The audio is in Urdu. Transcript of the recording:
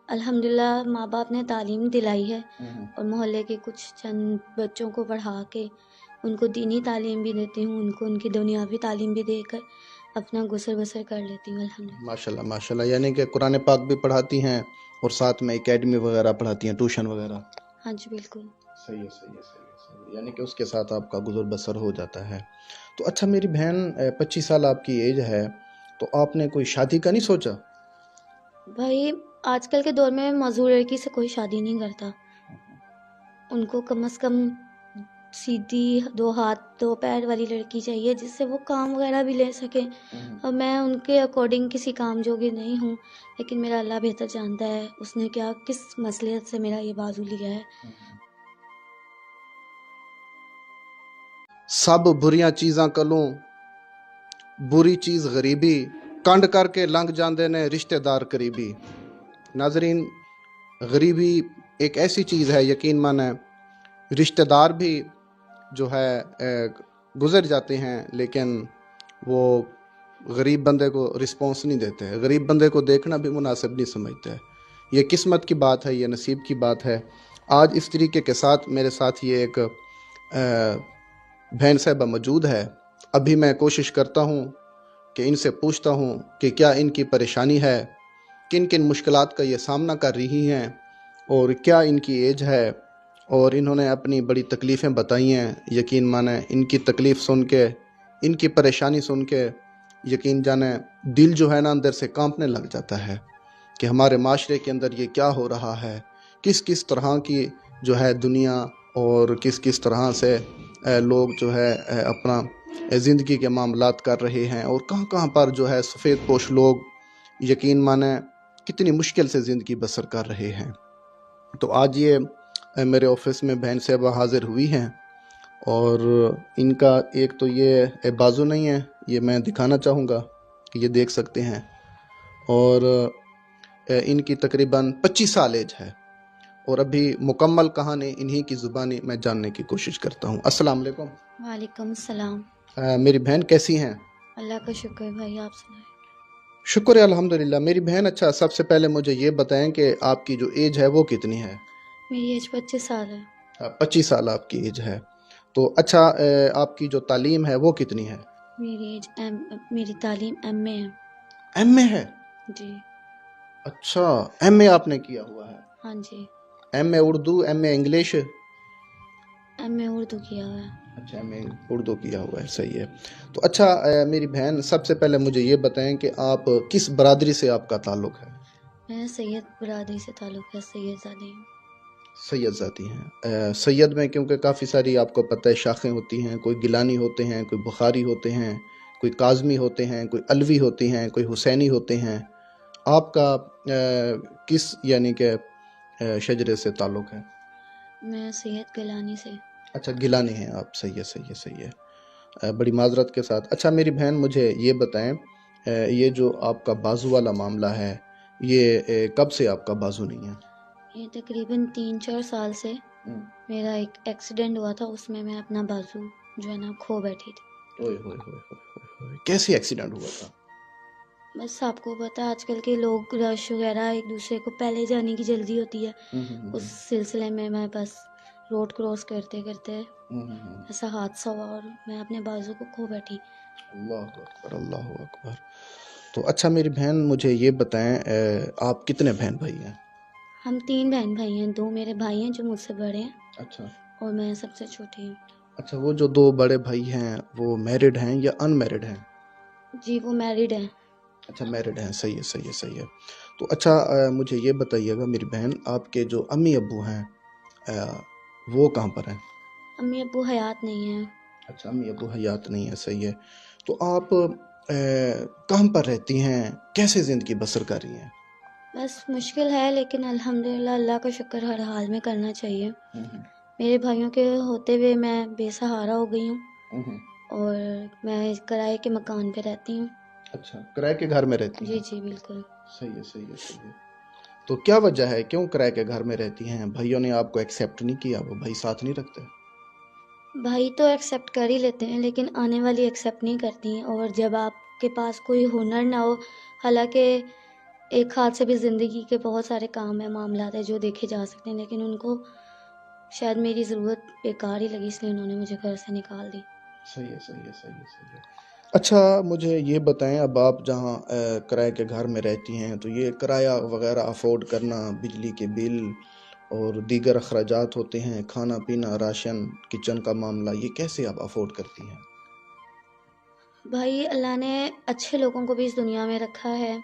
الحمدللہ ماں باپ نے تعلیم دلائی ہے، اور محلے کے کچھ چند بچوں کو پڑھا کے ان کو دینی تعلیم بھی دیتی ہوں، ان کو ان کی دنیاوی تعلیم بھی دے کر اپنا گزر بسر کر لیتی ہوں الحمدللہ۔ ماشاءاللہ ماشاءاللہ، یعنی کہ قرآن پاک بھی پڑھاتی ہیں اور ساتھ میں اکیڈمی وغیرہ پڑھاتی ہیں، ٹیوشن وغیرہ؟ ہاں جی بالکل۔ صحیح ہے صحیح ہے صحیح ہے صحیح ہے، یعنی کہ اس کے ساتھ آپ کا گزر بسر ہو جاتا ہے۔ تو اچھا میری بہن، 25 سال آپ کی ایج ہے، تو آپ نے کوئی شادی کا نہیں سوچا؟ بھائی آج کل کے دور میں معذور لڑکی سے کوئی شادی نہیں کرتا، ان کو کم از کم سیدھی 2 ہاتھ 2 پیر والی لڑکی چاہیے جس سے وہ کام وغیرہ بھی لے سکیں، اور میں ان کے اکارڈنگ کسی کام جوگی نہیں ہوں، لیکن میرا اللہ بہتر جانتا ہے اس نے کیا کس مصلحت سے میرا یہ بازو لیا ہے۔ سب بریاں چیزاں کلوں بری چیز غریبی، کنڈ کر کے لنگ جاندے نے رشتہ دار قریبی۔ ناظرین، غریبی ایک ایسی چیز ہے، یقین مانے رشتہ دار بھی جو ہے گزر جاتے ہیں، لیکن وہ غریب بندے کو رسپانس نہیں دیتے، غریب بندے کو دیکھنا بھی مناسب نہیں سمجھتے۔ یہ قسمت کی بات ہے، یہ نصیب کی بات ہے۔ آج اس طریقے کے ساتھ میرے ساتھ یہ ایک بہن صاحبہ موجود ہے، ابھی میں کوشش کرتا ہوں کہ ان سے پوچھتا ہوں کہ کیا ان کی پریشانی ہے، کن کن مشکلات کا یہ سامنا کر رہی ہیں، اور کیا ان کی ایج ہے، اور انہوں نے اپنی بڑی تکلیفیں بتائی ہیں۔ یقین مانیں ان کی تکلیف سن کے، ان کی پریشانی سن کے، یقین جانیں دل جو ہے نا اندر سے کانپنے لگ جاتا ہے کہ ہمارے معاشرے کے اندر یہ کیا ہو رہا ہے، کس کس طرح کی جو ہے دنیا، اور کس کس طرح سے لوگ جو ہے اپنا زندگی کے معاملات کر رہے ہیں، اور کہاں کہاں پر جو ہے سفید پوش لوگ یقین مانیں کتنی مشکل سے زندگی بسر کر رہے ہیں۔ تو آج یہ میرے آفس میں بہن صاحبہ حاضر ہوئی ہیں، اور ان کا ایک تو یہ بازو نہیں ہے، یہ میں دکھانا چاہوں گا کہ یہ دیکھ سکتے ہیں، اور ان کی تقریباً 25 سال ایج ہے، اور ابھی مکمل کہانی انہی کی زبانی میں جاننے کی کوشش کرتا ہوں۔ السلام علیکم۔ وعلیکم السلام۔ میری بہن کیسی ہیں؟ اللہ کا شکر بھائی، آپ سنائیں۔ شکر ہے الحمدللہ۔ میری بہن اچھا سب سے پہلے مجھے یہ بتائیں کہ آپ کی جو ایج ہے وہ کتنی ہے؟ میری ایج 25 سال ہے۔ 25 سال آپ کی ایج ہے، تو اچھا آپ کی جو تعلیم ہے وہ کتنی ہے؟ میری تعلیم ایم اے ہے۔ ایم اے ہے؟ جی۔ اچھا، ایم اے آپ نے کیا ہوا ہے؟ ہاں جی۔ M a Urdu, M A English? M اے اردو کیا ہوا ہے۔ اچھا، ایم اے اردو کیا ہوا ہے، صحیح ہے۔ تو اچھا میری بہن سب سے پہلے مجھے یہ بتائیں کہ آپ کس برادری سے آپ کا تعلق ہے؟ میرا سید برادری سے تعلق ہے، سید زادی۔ سید ذاتی ہیں۔ سید میں کیونکہ کافی ساری آپ کو پتہ ہے شاخیں ہوتی ہیں، کوئی گیلانی ہوتے ہیں، کوئی بخاری ہوتے ہیں، کوئی کاظمی ہوتے ہیں، کوئی علوی ہوتے ہیں، کوئی حسینی ہوتے ہیں۔ آپ کا کس یعنی کہ شجرے سے تعلق ہے؟ میں سید گیلانی سے۔ اچھا، گیلانی ہیں آپ، صحیح ہے صحیح ہے صحیح ہے، بڑی معذرت کے ساتھ۔ اچھا میری بہن مجھے یہ بتائیں، یہ جو آپ کا بازو والا معاملہ ہے، یہ کب سے آپ کا بازو نہیں ہے؟ یہ تقریباً 3-4 سال سے میرا ایک ایکسیڈنٹ ہوا تھا، اس میں میں اپنا بازو جو ہے نا کھو بیٹھی تھی۔ اوئے ہوئے ہوئے ہوئے، کیسے ایکسیڈنٹ ہوا تھا؟ بس آپ کو پتہ ہے آج کل کے لوگ رش وغیرہ ایک دوسرے کو پہلے جانے کی جلدی ہوتی ہے، اس سلسلے میں میں بس روڈ کراس کرتے کرتے ایسا حادثہ ہوا اور میں اپنے بازو کو کھو بیٹھی۔ اللہ اکبر اللہ اکبر۔ تو اچھا میری بہن مجھے یہ بتائیں، آپ کتنے بہن بھائی ہیں؟ ہم 3 بہن بھائی ہیں، 2 میرے بھائی ہیں جو مجھ سے بڑے ہیں، اچھا اور میں سب سے چھوٹی ہوں۔ اچھا، وہ جو 2 بڑے بھائی ہیں وہ میرڈ ہیں یا ان میرڈ ہیں؟ جی وہ میرڈ ہیں۔ اچھا میرڈ ہیں، صحیح ہے صحیح ہے صحیح ہے۔ تو اچھا مجھے یہ بتائیے گا میری بہن، آپ کے جو امی ابو ہیں وہ کہاں پر ہیں؟ امی ابو حیات نہیں ہیں۔ اچھا، امی ابو حیات نہیں ہے، صحیح ہے۔ تو آپ کہاں پر رہتی ہیں، کیسے زندگی بسر کر رہی ہیں؟ بس مشکل ہے، لیکن الحمدللہ اللہ کا شکر ہر حال میں کرنا چاہیے۔ میرے بھائیوں کے ہوتے ہوئے میں بے سہارا ہو گئی ہوں، اور میں کرائے کے مکان پہ رہتی ہوں۔ اچھا، کرائے کے گھر میں رہتی ہیں؟ جی جی بالکل۔ صحیح ہے صحیح ہے صحیح ہے۔ تو کیا وجہ ہے، کیوں کرائے کے گھر میں رہتی ہیں؟ بھائیوں نے آپ کو ایکسیپٹ نہیں کیا؟ وہ بھائی ساتھ نہیں رکھتے؟ بھائی تو ایکسیپٹ کر ہی لیتے ہیں، لیکن آنے والی ایکسیپٹ نہیں کرتی ہیں، اور جب آپ کے پاس کوئی ہنر نہ ہو، حالانکہ ایک ہاتھ سے بھی زندگی کے بہت سارے کام ہیں، معاملات ہیں جو دیکھے جا سکتے ہیں، لیکن ان کو شاید میری ضرورت بیکار ہی لگی، اس لیے انہوں نے مجھے گھر سے نکال دی۔ صحیح ہے، صحیح ہے، صحیح ہے، صحیح ہے۔ اچھا مجھے یہ بتائیں، اب آپ جہاں کرائے کے گھر میں رہتی ہیں تو یہ کرایہ وغیرہ افورڈ کرنا، بجلی کے بل اور دیگر اخراجات ہوتے ہیں، کھانا پینا، راشن، کچن کا معاملہ، یہ کیسے آپ افورڈ کرتی ہیں؟ بھائی اللہ نے اچھے لوگوں کو بھی اس دنیا میں رکھا ہے،